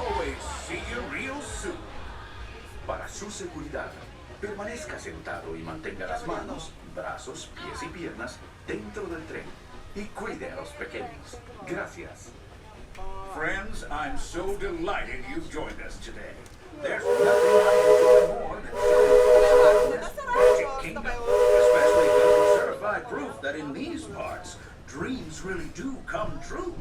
always see you real soon. Para su seguridad, permanezca sentado y mantenga las manos, brazos, pies y piernas dentro del tren. Y cuide a los pequeños. Gracias. Friends, I'm so delighted you've joined us today. There's nothing I enjoy more than showing this magic kingdom, especially those certified proof that in these parts, dreams really do come true.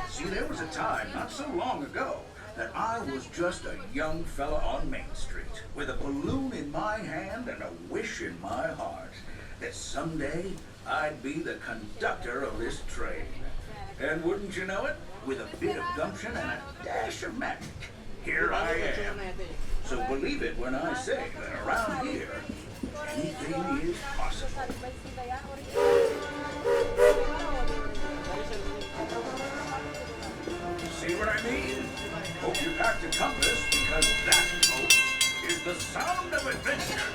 See, there was a time not so long ago that I was just a young fella on Main Street with a balloon in my hand and a wish in my heart that someday I'd be the conductor of this train. And wouldn't you know it, with a bit of gumption and a dash of magic, here I am. So believe it when I say that around here, anything is possible. See what I mean? Hope you packed a compass, because that, folks, is the sound of adventure.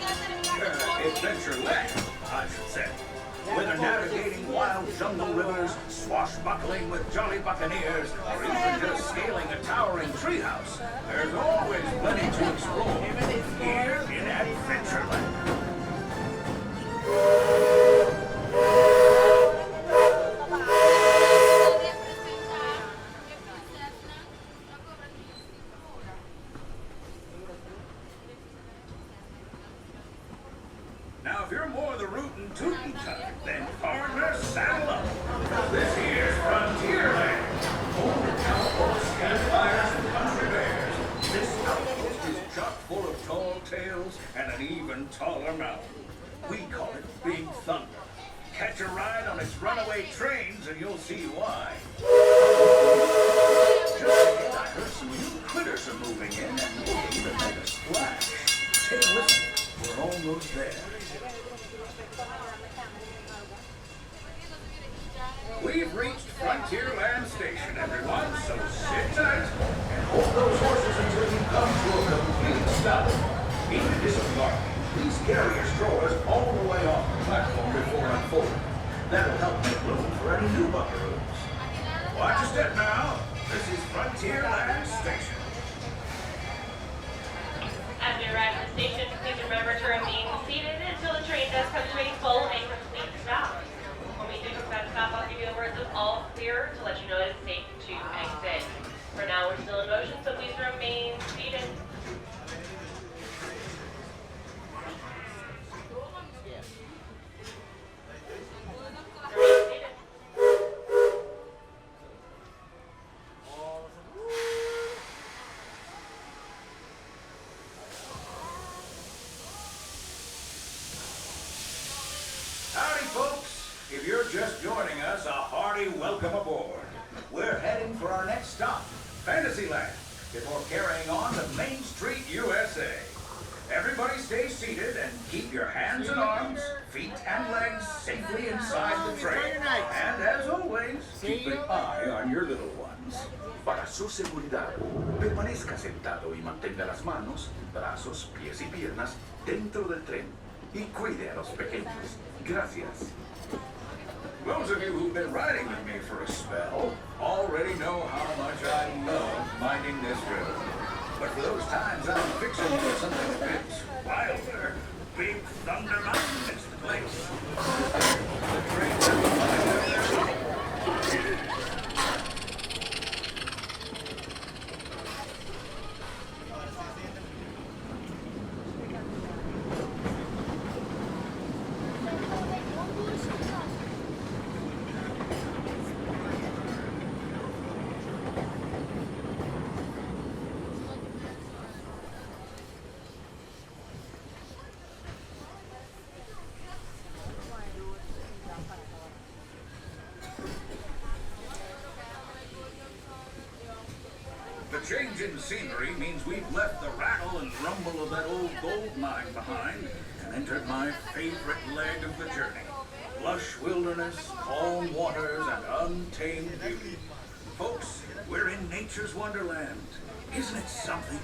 Adventureland, I should say. Whether navigating wild jungle rivers, swashbuckling with jolly buccaneers, or even just scaling a towering treehouse, there's always plenty to explore here in Adventureland. Now, if you're more the rootin' tootin' type, then partner, saddle up. This here's Frontierland. Home to cowboys, campfires, and country bears. This outpost is chock full of tall tales and an even taller mountain. We call it Big Thunder. Catch a ride on its runaway trains and you'll see why. Just ahead, I heard some new critters are moving in and we'll even make a splash. Take a listen. We're almost there. We've reached Frontierland Station, everyone, so sit tight and hold those horses until you come to a complete stop. Even disembarking, please carry your strollers all the way off the platform before unfolding. That'll help make room for any new buckaroos. Watch your step now. This is Frontierland Station. As we arrive at the station, please remember to remain seated until the train does come to a full and complete stop. When we do come to that stop, I'll give you the words of all clear to let you know it is safe to exit. For now, we're still in motion, so please remain seated. Howdy, folks. If you're just joining us, a hearty welcome aboard. We're heading for our next stop, Fantasyland, before carrying on to Main Street, USA. Everybody stay seated and keep your hands and arms, feet and legs safely inside the train. And as always, keep an eye on your little ones. Para su seguridad, permanezca sentado y mantenga las manos, brazos, pies y piernas dentro del tren. Y cuide a los pequeños. Gracias. Those of you who've been riding with me for a spell already know how much I love minding this road. But for those times I'm fixing to do something a bit wilder, Big Thunder Mountain is the place. The trains have been running up there. The change in scenery means we've left the rattle and rumble of that old gold mine behind and entered my favorite leg of the journey. Lush wilderness, calm waters, and untamed beauty. Folks, we're in nature's wonderland. Isn't it something?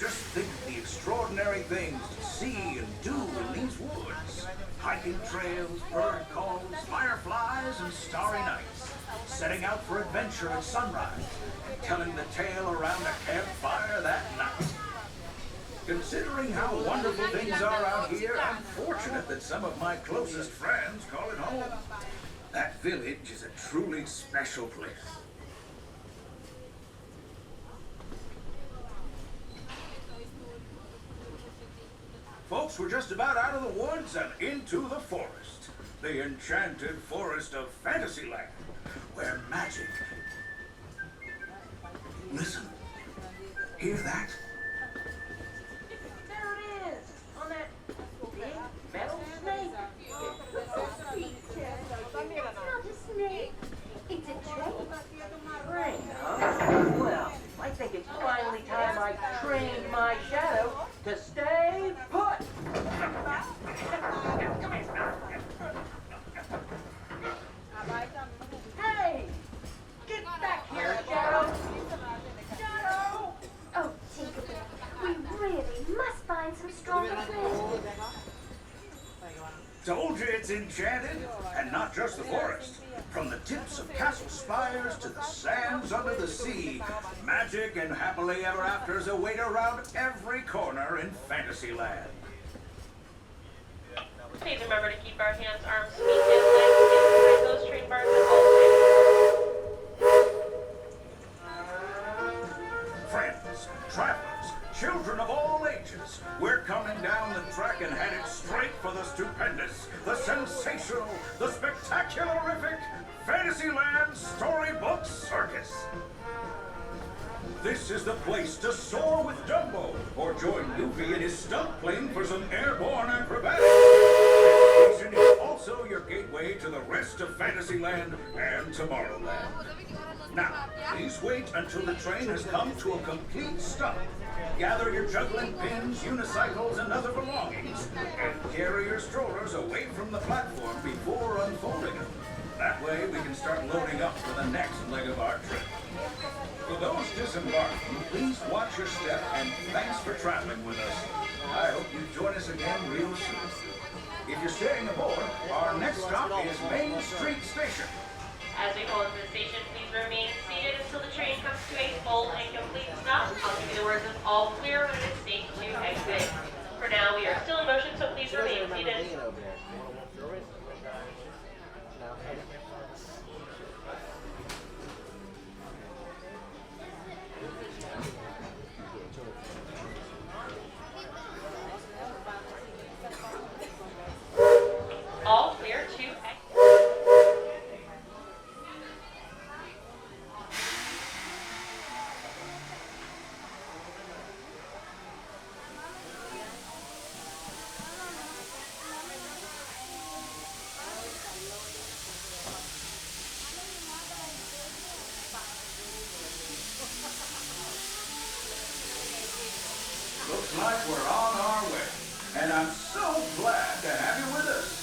Just think of the extraordinary things to see and do in these woods. Hiking trails, bird calls, fireflies, and starry nights. setting out for adventure at sunrise, and telling the tale around a campfire that night. Considering how wonderful things are out here, I'm fortunate that some of my closest friends call it home. That village is a truly special place. Folks, we're just about out of the woods and into the forest. The enchanted forest of Fantasyland, where magic... Listen. Hear that? There it is! On that big metal snake. It's not a snake. It's a train. Train, huh? Well, I think it's finally time I trained my shadow to stay put. Hey! Get back here, Shadow! Shadow! Oh, Tinkerbell, we really must find some stronger friends. Told you it's enchanted, and not just the forest. From the tips of castle spires to the sands under the sea, magic and happily ever afters await around every corner in Fantasyland. Please remember to keep our hands, arms, feet, and legs inside those train bars at all times. Friends, travelers, children of all ages, we're coming down the track and headed straight for the stupendous, the sensational, the spectacularific Fantasyland Storybook Circus. This is the place to soar with Dumbo, or join Goofy in his stunt plane for some airborne acrobatics. This station is also your gateway to the rest of Fantasyland and Tomorrowland. Now, please wait until the train has come to a complete stop. Gather your juggling pins, unicycles, and other belongings, and carry your strollers away from the platform before unfolding them. That way we can start loading up for the next leg of our trip. For those disembarking, please watch your step, and thanks for traveling with us. I hope you join us again real soon. If you're staying aboard, our next stop is Main Street Station. As we pull into the station, please remain seated until the train comes to a full and complete stop. I'll give you the words of all clear when it's safe to exit. For now, we are still in motion, so please remain seated. All clear to exit. Looks like we're on our way, and I'm so glad to have you with us.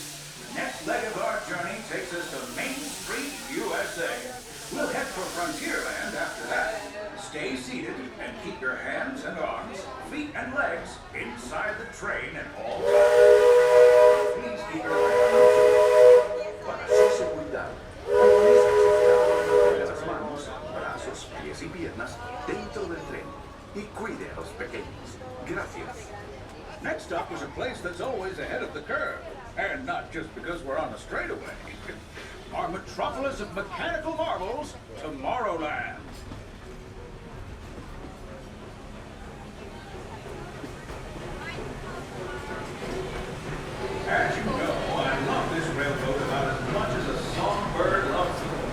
Next leg of our journey takes us to Main Street, USA. We'll head for Frontierland after that. Stay seated and keep your hands and arms, feet and legs inside the train at all times. Please keep your hands. Para su seguridad, mantenga las manos, brazos, pies y piernas dentro del tren y cuide a los pequeños. Gracias. Next up is a place that's always ahead of the curve. And not just because we're on a straightaway. Our metropolis of mechanical marvels, Tomorrowland. As you know, I love this railroad about as much as a songbird loves the moon.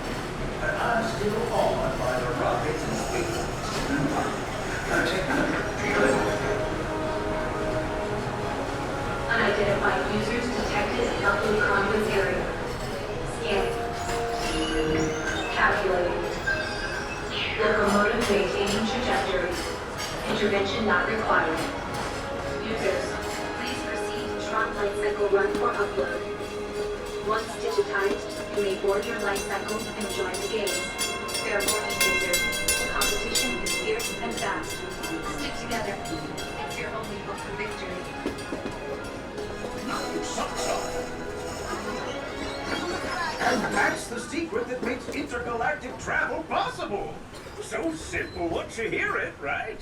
But I'm still awed by the rockets and speed. Unidentified users detected in Upland Conduit area. Scanning. Calculating. Locomotive maintaining trajectory. Intervention not required. Users, please proceed to Tron Light Cycle run for upload. Once digitized, you may board your light cycle and join the games. Fair warning, users. The competition is fierce and fast. Stick together. It's your only hope for victory. Now you suck, son. That's the secret that makes intergalactic travel possible. So simple once you hear it, right?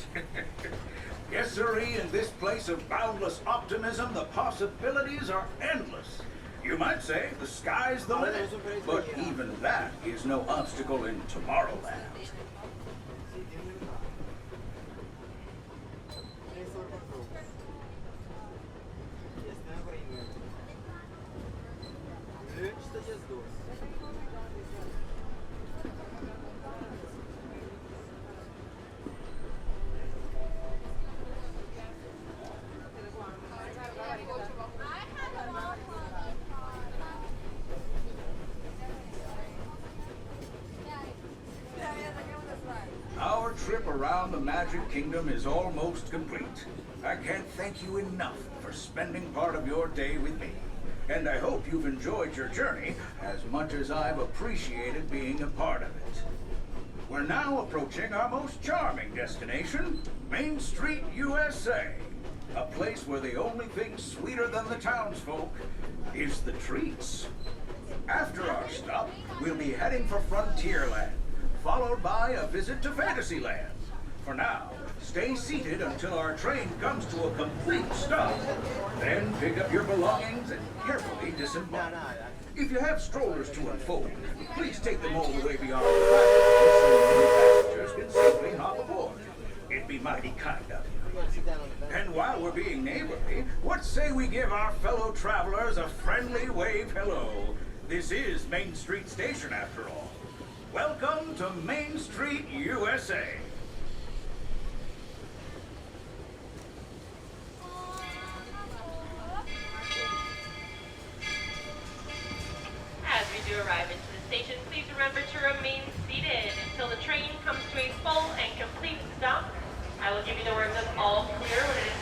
Yes, sirree, in this place of boundless optimism, the possibilities are endless. You might say the sky's the limit, but even that is no obstacle in Tomorrowland. Our trip around the Magic Kingdom is almost complete. I can't thank you enough for spending part of your day with me. And I hope you've enjoyed your journey as much as I've appreciated being a part of it. We're now approaching our most charming destination, Main Street, USA. A place where the only thing sweeter than the townsfolk is the treats. After our stop, we'll be heading for Frontierland, followed by a visit to Fantasyland. For now, stay seated until our train comes to a complete stop. Then pick up your belongings and carefully disembark. If you have strollers to unfold, please take them all the way beyond the platform so new passengers can safely hop aboard. It'd be mighty kind of you. And while we're being neighborly, what say we give our fellow travelers a friendly wave hello? This is Main Street Station after all. Welcome to Main Street, USA. As we do arrive into the station, please remember to remain seated until the train comes to a full and complete stop. I will give you the words of all clear when it is